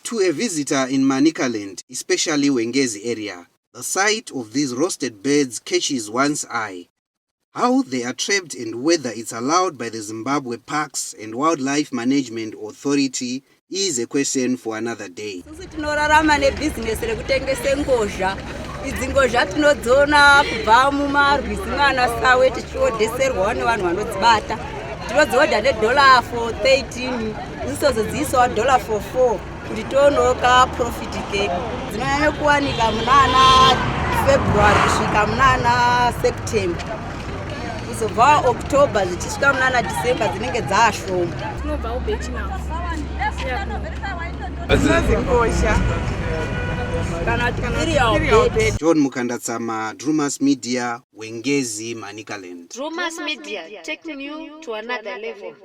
To a visitor in paMANICALAND, especially paWengezi area, the sight of these roasted birds catches one's eye. How they are trapped and whether it's allowed by the Zimbabwe Parks and Wildlife Management Authority is a question for another day. Tinorarama nebusiness rekutengesa ngozha. Idzi ngozha tinodziona kubva mumarwizi mwana sawe tichiodheserwa nevanhu vanodzibata. Tinodziodha $1 for 13, dzisozodziisawo $4 for 4 kuti tionoka profit kedu. Dzinonyanya kuwanika munana February kusvika munana September. Kuzobva October zvichisvika munana December dzinenge dzaashoma. Tinobva ubechi nawo. John Mukandatsama, Drumas Media, paWengezi, paMANICALAND. Drumas Media, taking you to another level.